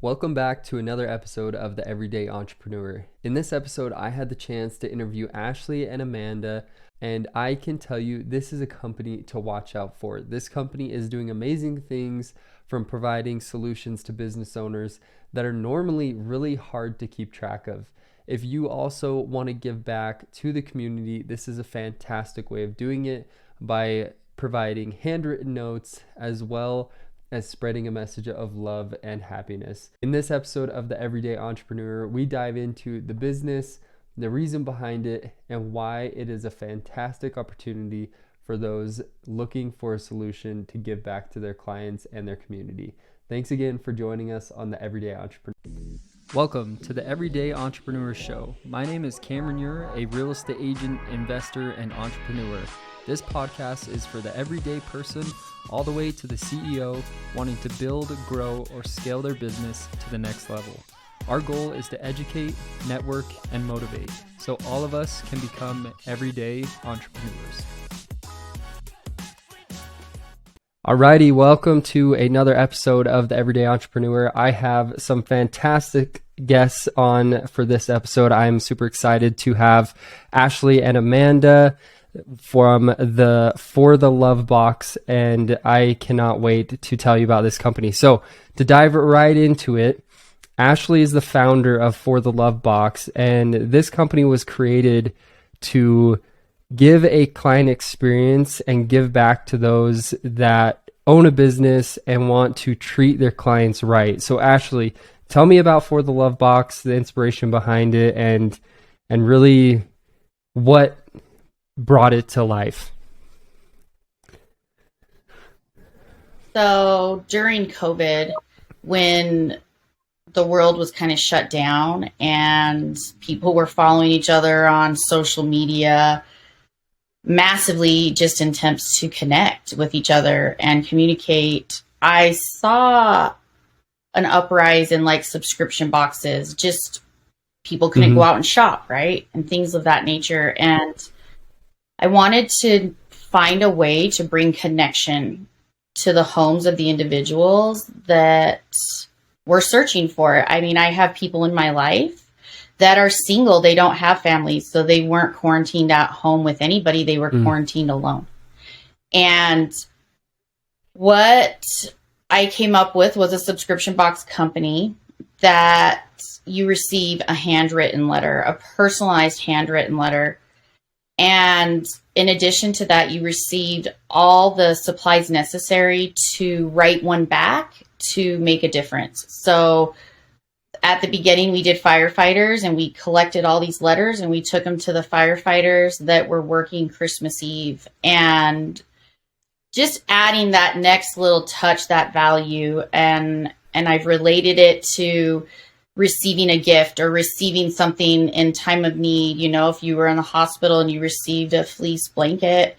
Welcome back to another episode of The Everyday Entrepreneur. In this episode, I had the chance to interview Ashley and Amanda, and I can tell you this is a company to watch out for. This company is doing amazing things, from providing solutions to business owners that are normally really hard to keep track of. If you also want to give back to the community, this is a fantastic way of doing it by providing handwritten notes as well as spreading a message of love and happiness. In this episode of The Everyday Entrepreneur, we dive into the business, the reason behind it, and why it is a fantastic opportunity for those looking for a solution to give back to their clients and their community. Thanks again for joining us on The Everyday Entrepreneur. Welcome to The Everyday Entrepreneur Show. My name is Cameron Ure, a real estate agent, investor, and entrepreneur. This podcast is for the everyday person all the way to the CEO wanting to build, grow, or scale their business to the next level. Our goal is to educate, network, and motivate so all of us can become everyday entrepreneurs. Alrighty, welcome to another episode of The Everyday Entrepreneur. I have some fantastic guests on for this episode. I'm super excited to have Ashley and Amanda from the 4thelovebox, and I cannot wait to tell you about this company. So to dive right into it, Ashley is the founder of 4thelovebox, and this company was created to give a client experience and give back to those that own a business and want to treat their clients right. So Ashley, tell me about 4thelovebox, the inspiration behind it, and really what brought it to life. So during COVID, when the world was kind of shut down and people were following each other on social media massively just in attempts to connect with each other and communicate, I saw an uprise in like subscription boxes. Just people couldn't go out and shop, right? And things of that nature. And I wanted to find a way to bring connection to the homes of the individuals that we're searching for. I mean, I have people in my life that are single. They don't have families, so they weren't quarantined at home with anybody. They were quarantined alone. And what I came up with was a subscription box company that you receive a handwritten letter, a personalized handwritten letter. And in addition to that, you received all the supplies necessary to write one back to make a difference. So at the beginning, we did firefighters, and we collected all these letters and we took them to the firefighters that were working Christmas Eve, and just adding that next little touch, that value. And I've related it to receiving a gift or receiving something in time of need. You know, if you were in the hospital and you received a fleece blanket,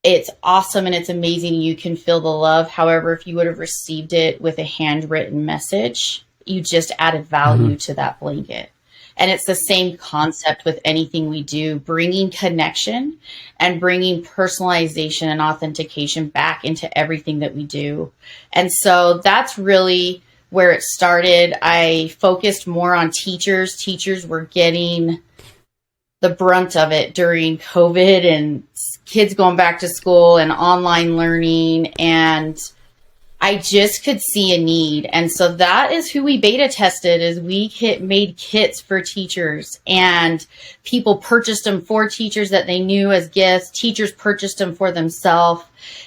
it's awesome and it's amazing. You can feel the love. However, if you would have received it with a handwritten message, you just added value to that blanket. And it's the same concept with anything we do, bringing connection and bringing personalization and authentication back into everything that we do. And so that's really where it started. I focused more on teachers. Teachers were getting the brunt of it during COVID and kids going back to school and online learning. And I just could see a need. And so that is who we beta tested. Is we made kits for teachers, and people purchased them for teachers that they knew as gifts. Teachers purchased them for themselves.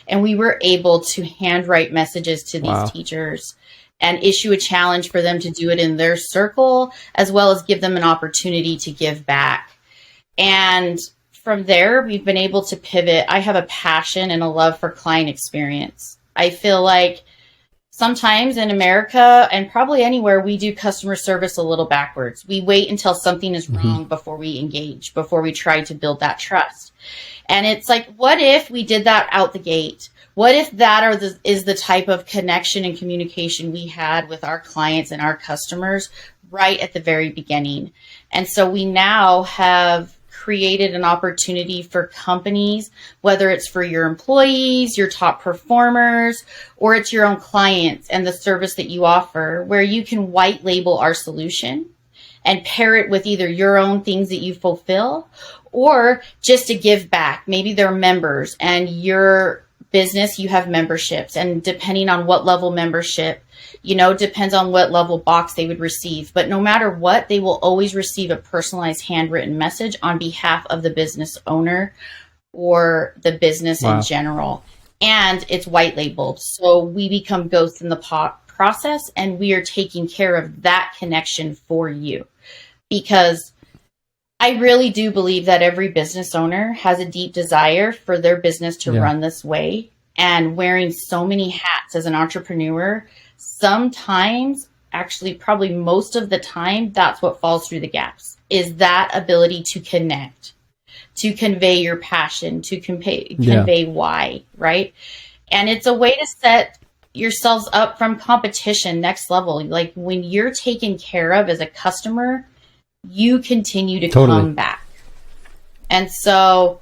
And we were able to handwrite messages to these teachers and issue a challenge for them to do it in their circle, as well as give them an opportunity to give back. And from there, we've been able to pivot. I have a passion and a love for client experience. I feel like sometimes in America, and probably anywhere, we do customer service a little backwards. We wait until something is wrong before we engage, before we try to build that trust. And it's like, what if we did that out the gate? What if that is the type of connection and communication we had with our clients and our customers right at the very beginning? And so we now have created an opportunity for companies, whether it's for your employees, your top performers, or it's your own clients and the service that you offer, where you can white label our solution and pair it with either your own things that you fulfill or just to give back. Maybe they're members and your business, you have memberships, and depending on what level membership, depends on what level box they would receive. But no matter what, they will always receive a personalized handwritten message on behalf of the business owner or the business in general. And it's white labeled. So we become ghosts in the process, and we are taking care of that connection for you. Because I really do believe that every business owner has a deep desire for their business to run this way. And wearing so many hats as an entrepreneur, sometimes, actually probably most of the time, that's what falls through the gaps, is that ability to connect, to convey your passion, to convey why, right? And it's a way to set yourselves up from competition next level. Like when you're taken care of as a customer, you continue to come back. And so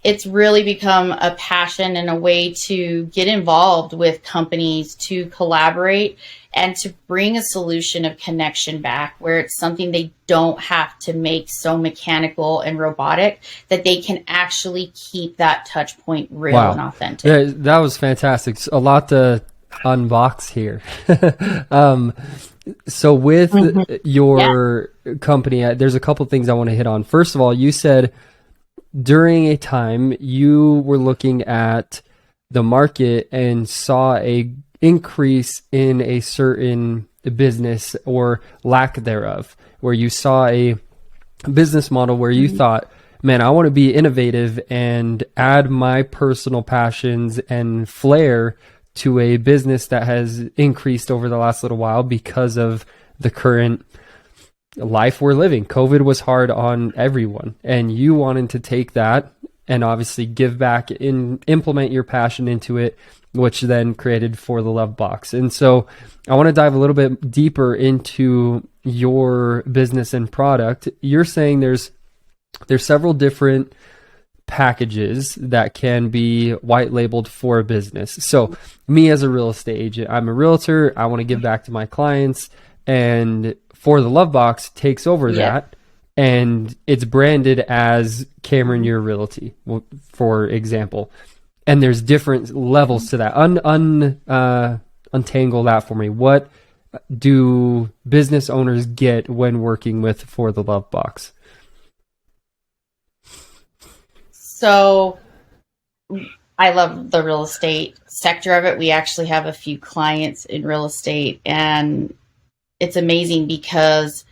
it's really become a passion and a way to get involved with companies, to collaborate and to bring a solution of connection back, where it's something they don't have to make so mechanical and robotic, that they can actually keep that touch point real and authentic. Yeah, that was fantastic. A lot to unbox here. So with your company, there's a couple things I want to hit on. First of all, you said during a time you were looking at the market and saw a increase in a certain business or lack thereof, where you saw a business model where you thought, man, I want to be innovative and add my personal passions and flair to a business that has increased over the last little while because of the current life we're living. COVID was hard on everyone, and you wanted to take that and obviously give back and implement your passion into it, which then created For the Love Box. And so I want to dive a little bit deeper into your business and product. You're saying there's several different packages that can be white labeled for a business. So me as a real estate agent, I'm a realtor, I want to give back to my clients, and For the Love Box takes over that, and it's branded as Cameron Your Realty, for example. And there's different levels to that. Untangle that for me. What do business owners get when working with For the Love Box? So I love the real estate sector of it. We actually have a few clients in real estate, and it's amazing because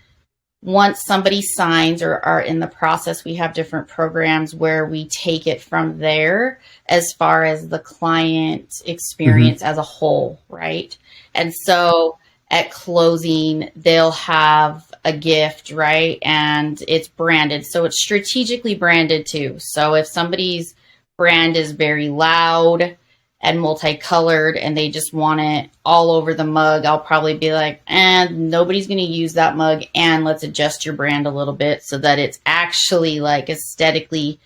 once somebody signs or are in the process, we have different programs where we take it from there as far as the client experience as a whole, right? And so at closing, they'll have a gift, right? And it's branded. So it's strategically branded too. So if somebody's brand is very loud and multicolored and they just want it all over the mug, I'll probably be like, nobody's going to use that mug, and let's adjust your brand a little bit so that it's actually like aesthetically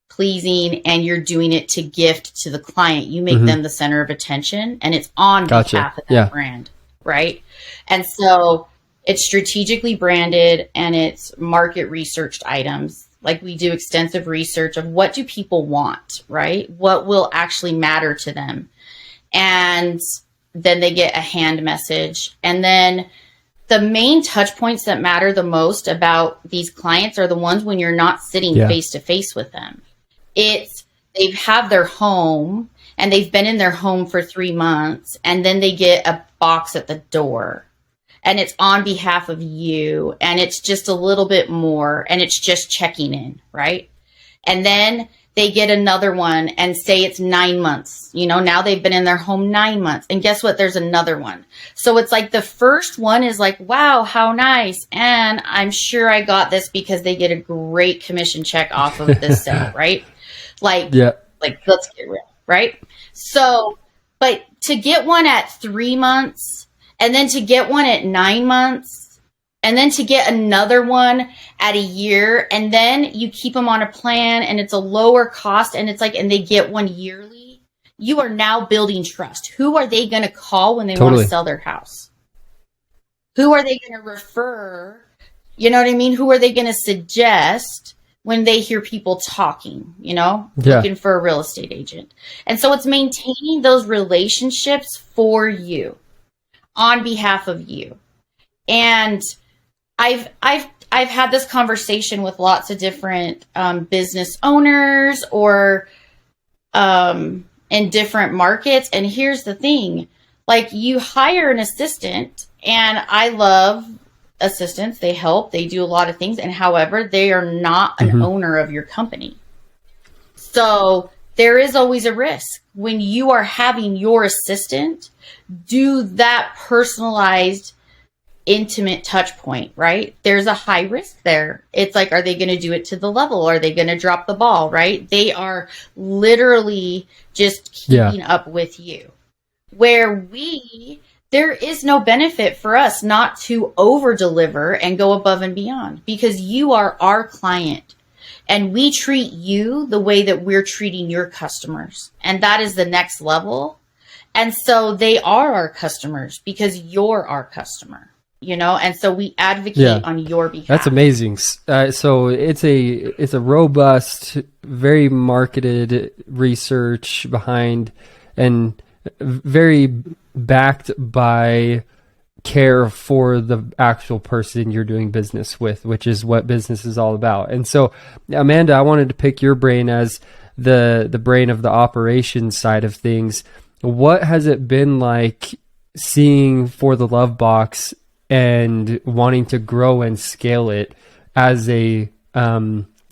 pleasing and you're doing it to gift to the client. You make them the center of attention, and it's on behalf of that brand, right? And so it's strategically branded and it's market researched items. Like we do extensive research of what do people want, right? What will actually matter to them? And then they get a hand message. And then the main touch points that matter the most about these clients are the ones when you're not sitting face to face with them. It's they have their home and they've been in their home for 3 months, and then they get a box at the door. And it's on behalf of you, and it's just a little bit more, and it's just checking in, right? And then they get another one and say it's 9 months. Now they've been in their home 9 months. And guess what? There's another one. So it's like the first one is like, wow, how nice. And I'm sure I got this because they get a great commission check off of this sale, right? Like, let's get real, right? So, but to get one at 3 months, and then to get one at 9 months, And then to get another one at a year, and then you keep them on a plan and it's a lower cost, and it's like, and they get one yearly, you are now building trust. Who are they going to call when they want to sell their house? Who are they going to refer? You know what I mean? Who are they going to suggest when they hear people talking, looking for a real estate agent? And so it's maintaining those relationships for you, on behalf of you. And I've had this conversation with lots of different business owners or in different markets. And here's the thing, like, you hire an assistant, and I love assistants. They help, they do a lot of things. And however, they are not an owner of your company. So there is always a risk when you are having your assistant do that personalized, intimate touch point, right? There's a high risk there. It's like, are they going to do it to the level? Are they going to drop the ball, right? They are literally just keeping up with you. Where there is no benefit for us not to over deliver and go above and beyond, because you are our client and we treat you the way that we're treating your customers. And that is the next level. And so they are our customers because you're our customer, and so we advocate on your behalf. That's amazing. So it's a robust, very marketed research behind, and very backed by care for the actual person you're doing business with, which is what business is all about. And so, Amanda, I wanted to pick your brain as the brain of the operations side of things. What has it been like seeing For the Love Box and wanting to grow and scale it as a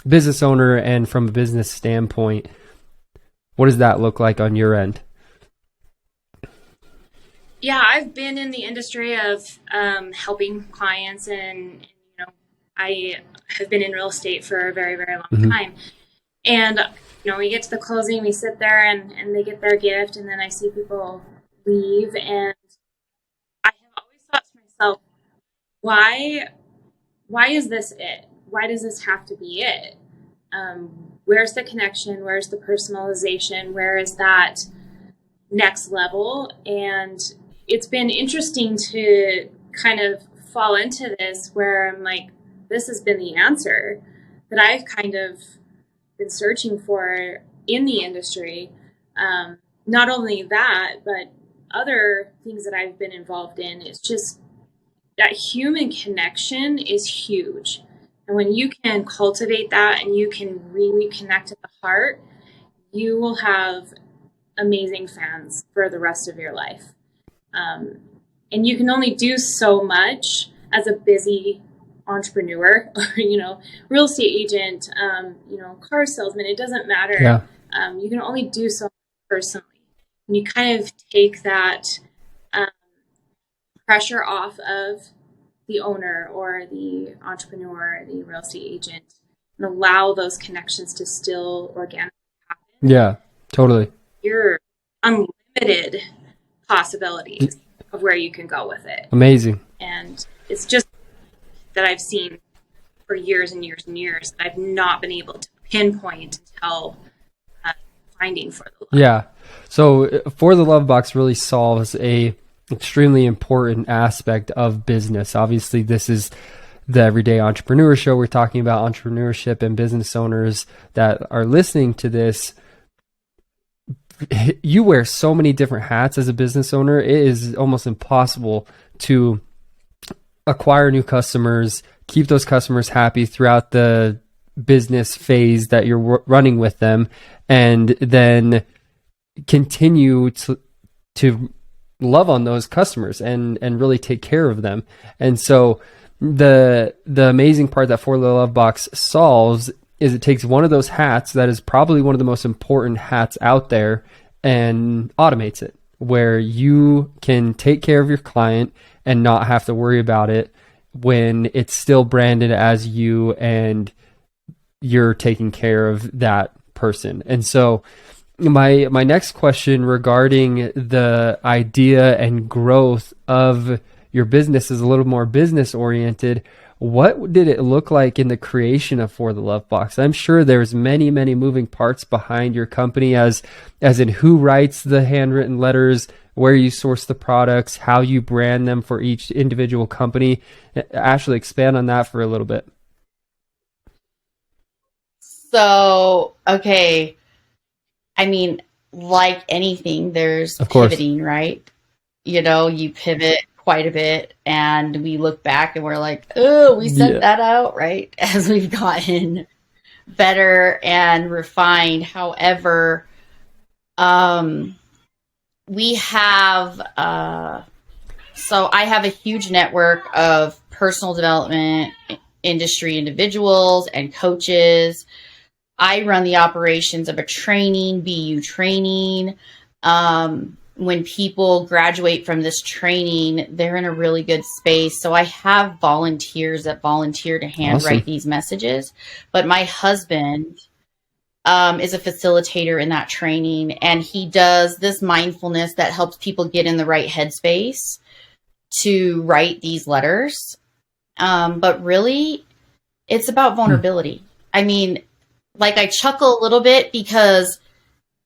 business owner, and from a business standpoint? What does that look like on your end? Yeah, I've been in the industry of helping clients, and I have been in real estate for a very, very long time. And we get to the closing, we sit there, and they get their gift, and then I see people leave, and I have always thought to myself, why is this it? Why does this have to be it? Where's the connection? Where's the personalization? Where is that next level? And it's been interesting to kind of fall into this where I'm like, this has been the answer that I've kind of been searching for in the industry. Not only that, but other things that I've been involved in. It's just that human connection is huge. And when you can cultivate that and you can really connect at the heart, you will have amazing fans for the rest of your life. And you can only do so much as a busy entrepreneur, real estate agent, car salesman. It doesn't matter. Yeah. You can only do so much personally. And you kind of take that pressure off of the owner or the entrepreneur, the real estate agent, and allow those connections to still organically happen. Yeah, totally. You're unlimited possibilities of where you can go with it. Amazing. And it's just that I've seen for years and years and years that I've not been able to pinpoint until finding For the Love. Yeah. So For the Love Box really solves a extremely important aspect of business. Obviously, this is the Everyday Entrepreneur Show. We're talking about entrepreneurship, and business owners that are listening to this. You wear so many different hats as a business owner. It is almost impossible to acquire new customers, keep those customers happy throughout the business phase that you're running with them, and then continue to love on those customers and really take care of them. And so the amazing part that For the Love Box solves is it takes one of those hats that is probably one of the most important hats out there and automates it, where you can take care of your client and not have to worry about it when it's still branded as you and you're taking care of that person. And so my next question regarding the idea and growth of your business is a little more business oriented. What did it look like in the creation of For the Love Box? I'm sure there's many, many moving parts behind your company, as in who writes the handwritten letters, where you source the products, how you brand them for each individual company. Ashley, expand on that for a little bit. So, okay. I mean, like anything, there's pivoting, right? You know, you pivot quite a bit, and we look back and we're like, oh, we sent that out, right? As we've gotten better and refined. However, we have, so I have a huge network of personal development industry individuals and coaches. I run the operations of a training, BU training. When people graduate from this training, they're in a really good space. So I have volunteers that volunteer to handwrite these messages. But my husband is a facilitator in that training, and he does this mindfulness that helps people get in the right headspace to write these letters. But really, it's about vulnerability. I mean, like, I chuckle a little bit because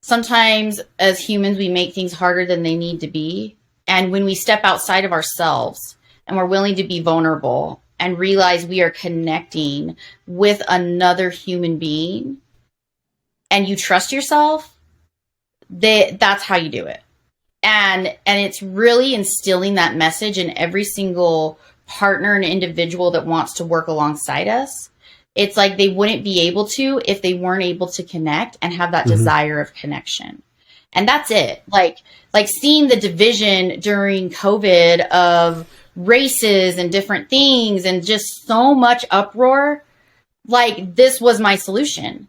sometimes as humans, we make things harder than they need to be. And when we step outside of ourselves and we're willing to be vulnerable and realize we are connecting with another human being, and you trust yourself, that's how you do it. And it's really instilling that message in every single partner and individual that wants to work alongside us. It's like they wouldn't be able to if they weren't able to connect and have that desire of connection. And that's it. Like seeing the division during COVID of races and different things and just so much uproar, like, this was my solution.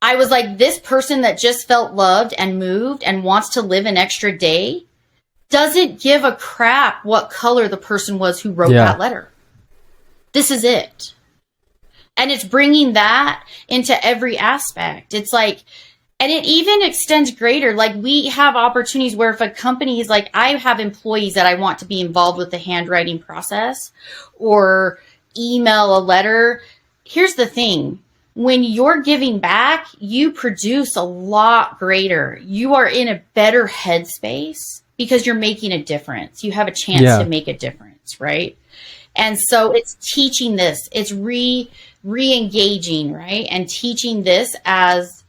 I was like, this person that just felt loved and moved and wants to live an extra day doesn't give a crap what color the person was who wrote that letter. This is it. And it's bringing that into every aspect. It's like, and it even extends greater. Like, we have opportunities where if a company is like, I have employees that I want to be involved with the handwriting process or email a letter. Here's the thing. When you're giving back, you produce a lot greater. You are in a better headspace because you're making a difference. You have a chance to make a difference, right? And so it's teaching this. It's re-engaging, right? And teaching this as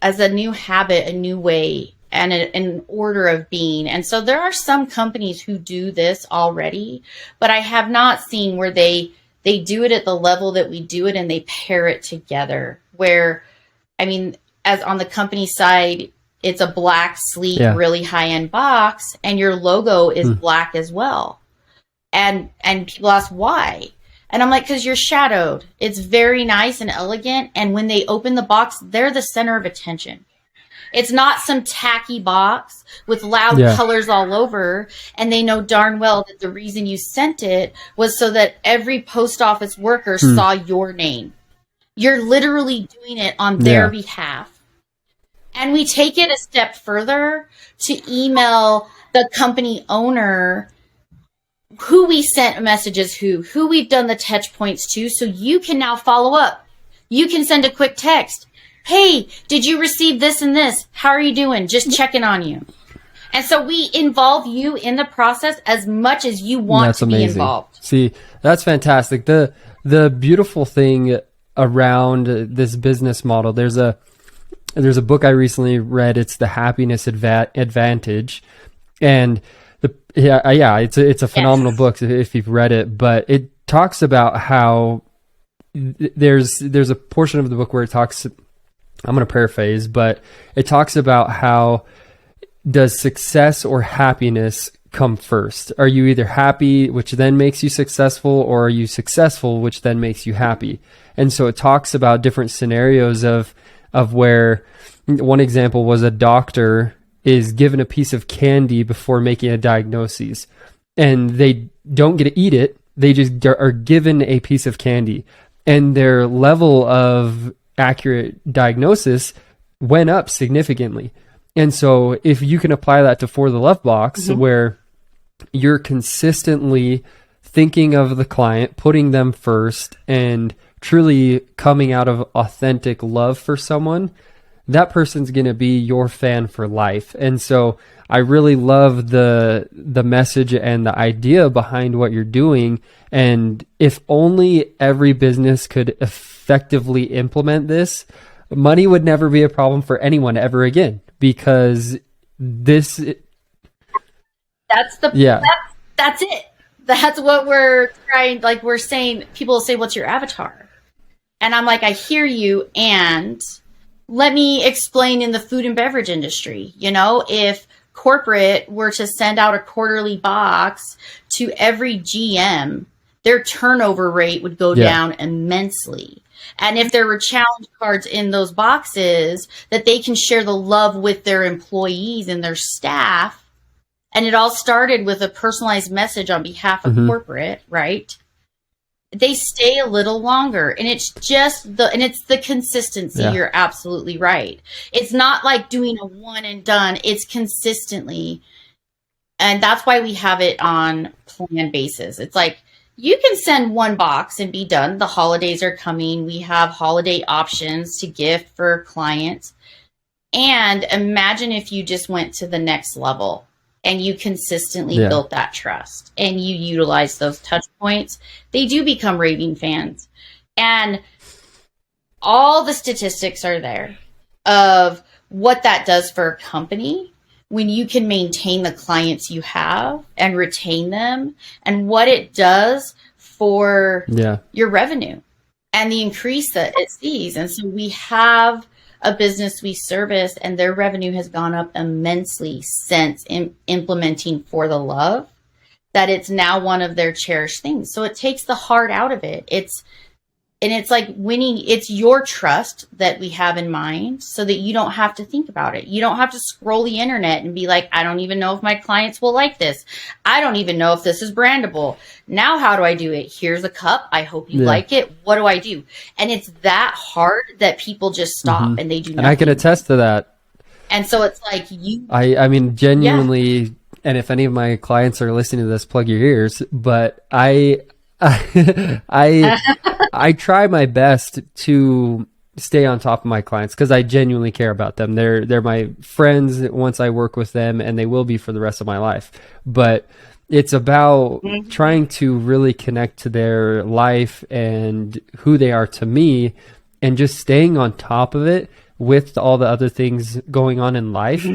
a new habit, a new way, and an order of being. And so there are some companies who do this already, but I have not seen where they do it at the level that we do it and they pair it together. Where, I mean, as on the company side, it's a black, sleek, really high-end box, and your logo is black as well. And people ask why. And I'm like, because you're shadowed. It's very nice and elegant. And when they open the box, they're the center of attention. It's not some tacky box with loud colors all over. And they know darn well that the reason you sent it was so that every post office worker saw your name. You're literally doing it on their behalf. And we take it a step further to email the company owner who we sent messages, who we've done the touch points to, so you can now follow up. You can send a quick text. Hey, did you receive this and this? How are you doing? Just checking on you. And so we involve you in the process as much as you want to be involved. See, that's fantastic. The beautiful thing around this business model, there's a book I recently read. It's The Happiness Advantage. And it's a phenomenal book if you've read it, but it talks about how there's a portion of the book where it talks, I'm going to paraphrase, but it talks about how does success or happiness come first? Are you either happy, which then makes you successful, or are you successful, which then makes you happy? And so it talks about different scenarios of where one example was a doctor is given a piece of candy before making a diagnosis, and they don't get to eat it. They just are given a piece of candy, and their level of accurate diagnosis went up significantly. And so if you can apply that to For the Love Box, where you're consistently thinking of the client, putting them first, and truly coming out of authentic love for someone, that person's going to be your fan for life. And so I really love the message and the idea behind what you're doing. And if only every business could effectively implement this, money would never be a problem for anyone ever again, because this That's the yeah. That's it. That's what we're trying. Like, we're saying, people say, "What's your avatar?" And I'm like, I hear you. And let me explain in the food and beverage industry. You know, if corporate were to send out a quarterly box to every GM, their turnover rate would go down immensely. And if there were challenge cards in those boxes that they can share the love with their employees and their staff, and it all started with a personalized message on behalf of corporate, right? They stay a little longer. And it's just the consistency. Yeah. You're absolutely right. It's not like doing a one and done. It's consistently. And that's why we have it on plan basis. It's like, you can send one box and be done. The holidays are coming. We have holiday options to gift for clients. And imagine if you just went to the next level and you consistently built that trust and you utilize those touch points. They do become raving fans. And all the statistics are there of what that does for a company when you can maintain the clients you have and retain them, and what it does for your revenue and the increase that it sees. And so we have a business we service, and their revenue has gone up immensely since implementing For the Love, that it's now one of their cherished things. So it takes the heart out of it. It's like winning. It's your trust that we have in mind, so that you don't have to think about it. You don't have to scroll the internet and be like, I don't even know if my clients will like this. I don't even know if this is brandable. Now, how do I do it? Here's a cup. I hope you like it. What do I do? And it's that hard that people just stop and they do nothing. And I can attest to that. And so it's like I mean, genuinely, and if any of my clients are listening to this, plug your ears, but I try my best to stay on top of my clients, because I genuinely care about them. They're my friends once I work with them, and they will be for the rest of my life. But it's about trying to really connect to their life and who they are to me, and just staying on top of it with all the other things going on in life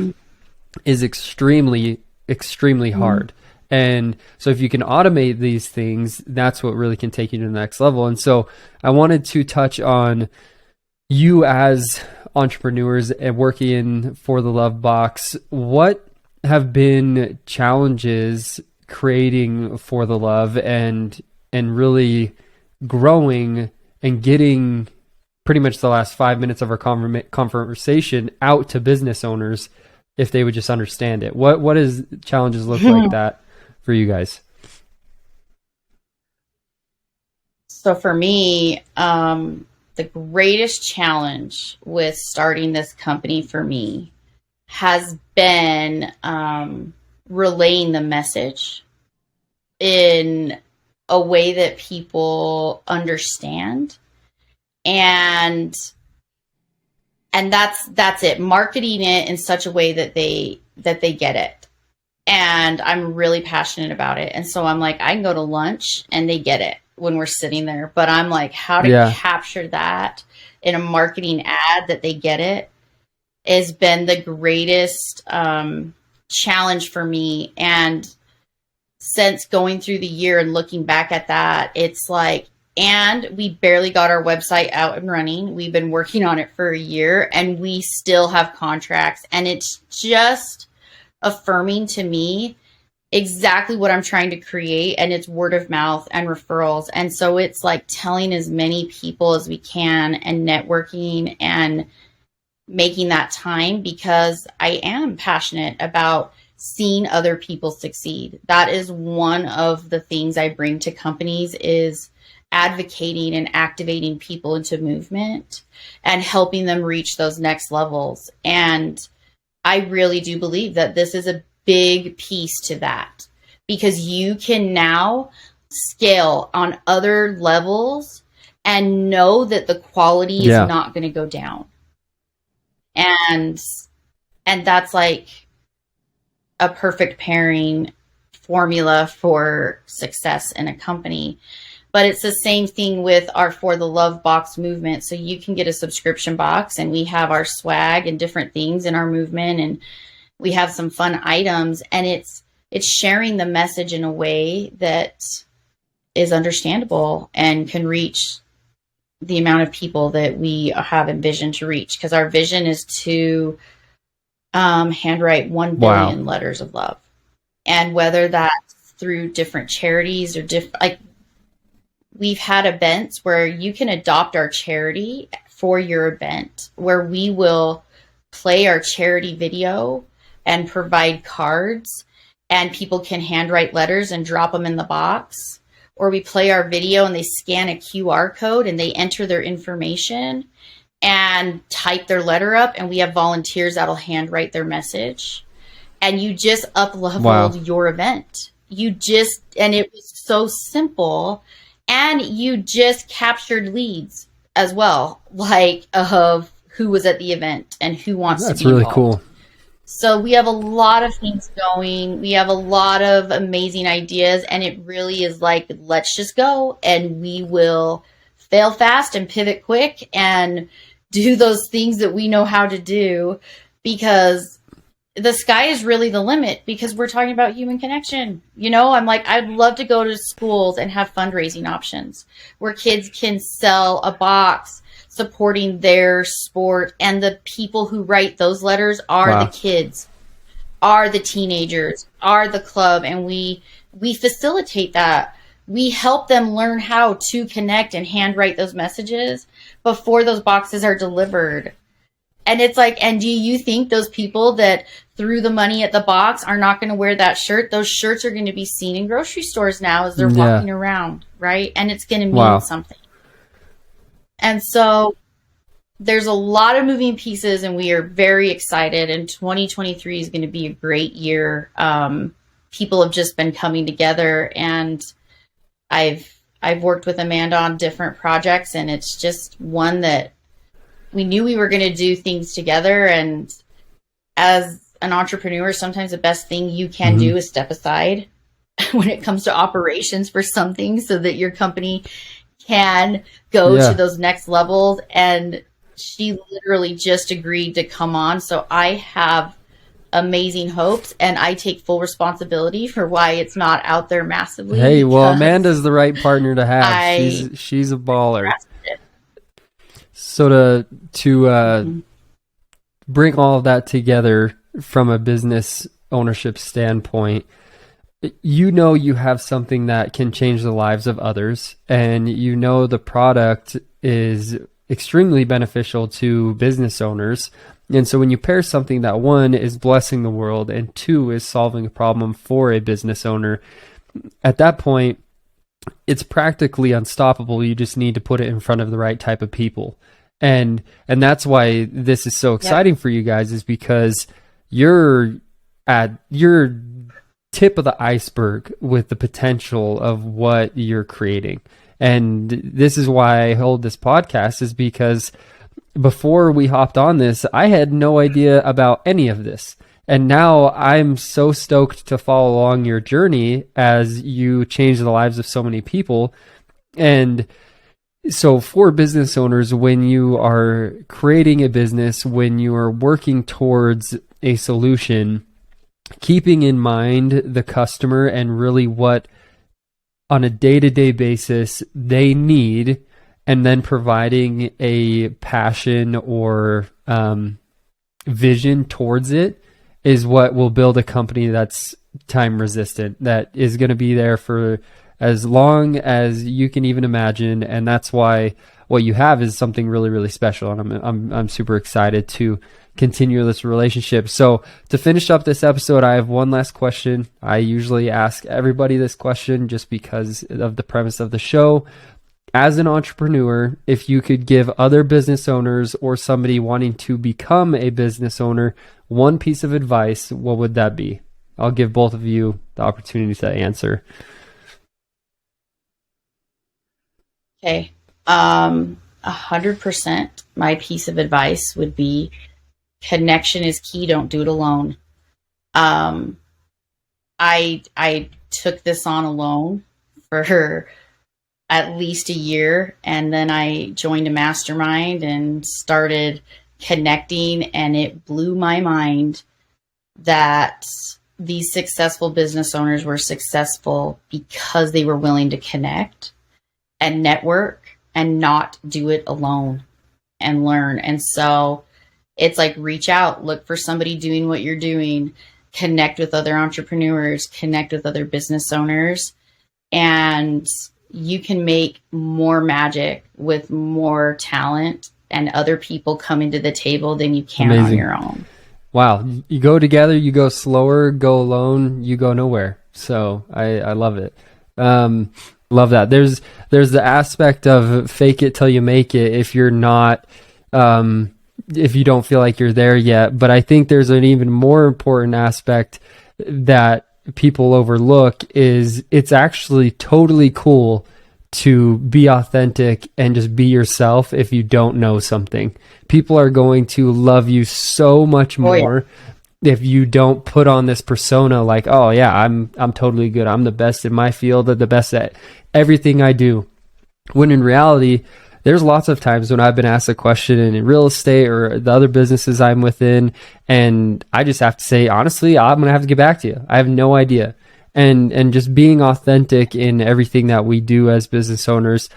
is extremely, extremely hard. And so if you can automate these things, that's what really can take you to the next level. And so I wanted to touch on you as entrepreneurs and working For the Love Box. What have been challenges creating For the Love and really growing and getting pretty much the last 5 minutes of our conversation out to business owners, if they would just understand it? What does challenges look like that for you guys? So for me, the greatest challenge with starting this company for me has been relaying the message in a way that people understand. And that's it. Marketing it in such a way that they get it. And I'm really passionate about it. And so I'm like, I can go to lunch and they get it when we're sitting there. But I'm like, how to capture that in a marketing ad that they get it has been the greatest challenge for me. And since going through the year and looking back at that, it's like, and we barely got our website out and running. We've been working on it for a year and we still have contracts. And it's just affirming to me exactly what I'm trying to create. And it's word of mouth and referrals. And so it's like telling as many people as we can and networking and making that time, because I am passionate about seeing other people succeed. That is one of the things I bring to companies, is advocating and activating people into movement and helping them reach those next levels. And I really do believe that this is a big piece to that. because you can now scale on other levels and know that the quality is not going to go down. And that's like a perfect pairing formula for success in a company. But it's the same thing with our For the Love box movement. So you can get a subscription box, and we have our swag and different things in our movement, and we have some fun items, and it's sharing the message in a way that is understandable and can reach the amount of people that we have envisioned to reach. Because our vision is to handwrite 1 billion letters of love. And whether that's through different charities or different, like, we've had events where you can adopt our charity for your event, where we will play our charity video and provide cards, and people can handwrite letters and drop them in the box. Or we play our video and they scan a QR code and they enter their information and type their letter up, and we have volunteers that'll handwrite their message. And you just up-leveled your event. And it was so simple. And you just captured leads as well, like of who was at the event and who wants to be involved. That's really cool. So we have a lot of things going. We have a lot of amazing ideas, and it really is like, let's just go, and we will fail fast and pivot quick and do those things that we know how to do, because the sky is really the limit, because we're talking about human connection. You know, I'm like, I'd love to go to schools and have fundraising options where kids can sell a box supporting their sport, and the people who write those letters are the kids, are the teenagers, are the club, and we facilitate that. We help them learn how to connect and handwrite those messages before those boxes are delivered. And it's like, and do you think those people that threw the money at the box are not going to wear that shirt? Those shirts are going to be seen in grocery stores now as they're walking around, right? And it's going to mean something. And so there's a lot of moving pieces, and we are very excited. And 2023 is going to be a great year. People have just been coming together, and I've worked with Amanda on different projects, and it's just one that we knew we were going to do things together. And as an entrepreneur, sometimes the best thing you can do is step aside when it comes to operations for something, so that your company can go to those next levels. And she literally just agreed to come on. So I have amazing hopes, and I take full responsibility for why it's not out there massively. Hey, well, Amanda's the right partner to have. She's a baller. So to bring all of that together from a business ownership standpoint, you know, you have something that can change the lives of others, and you know the product is extremely beneficial to business owners. And so when you pair something that, one, is blessing the world, and two, is solving a problem for a business owner, at that point, it's practically unstoppable. You just need to put it in front of the right type of people. And that's why this is so exciting for you guys, is because you're at your tip of the iceberg with the potential of what you're creating. And this is why I hold this podcast, is because before we hopped on this, I had no idea about any of this. And now I'm so stoked to follow along your journey as you change the lives of so many people. And so for business owners, when you are creating a business, when you are working towards a solution, keeping in mind the customer and really what on a day-to-day basis they need, and then providing a passion or vision towards it, is what will build a company that's time resistant, that is going to be there for as long as you can even imagine. And that's why what you have is something really, really special. And I'm super excited to continue this relationship. So to finish up this episode, I have one last question. I usually ask everybody this question just because of the premise of the show. As an entrepreneur, if you could give other business owners or somebody wanting to become a business owner one piece of advice, what would that be? I'll give both of you the opportunity to answer. Okay. 100% my piece of advice would be connection is key. Don't do it alone. I took this on alone for at least a year, and then I joined a mastermind and started connecting, and it blew my mind that these successful business owners were successful because they were willing to connect and network and not do it alone and learn. And so it's like, reach out, look for somebody doing what you're doing, connect with other entrepreneurs, connect with other business owners, and you can make more magic with more talent and other people coming to the table than you can on your own. Wow. You go together, you go slower, go alone, you go nowhere. So I love it. Love that. There's the aspect of fake it till you make it if you're not, if you don't feel like you're there yet. But I think there's an even more important aspect that people overlook is it's actually totally cool to be authentic and just be yourself if you don't know something. People are going to love you so much more if you don't put on this persona like, oh yeah, I'm totally good. I'm the best in my field, the best at everything I do. When in reality, there's lots of times when I've been asked a question in real estate or the other businesses I'm within, and I just have to say, honestly, I'm going to have to get back to you. I have no idea. And just being authentic in everything that we do as business owners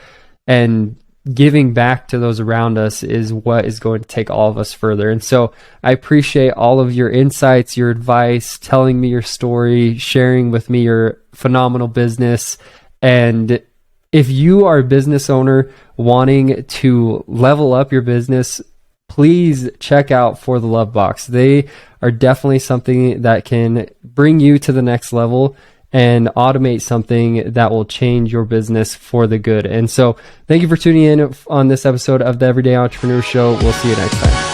and giving back to those around us is what is going to take all of us further. And so I appreciate all of your insights, your advice, telling me your story, sharing with me your phenomenal business. And if you are a business owner wanting to level up your business, please check out 4thelovebox. They are definitely something that can bring you to the next level and automate something that will change your business for the good. And so thank you for tuning in on this episode of the Everyday Entrepreneur Show. We'll see you next time.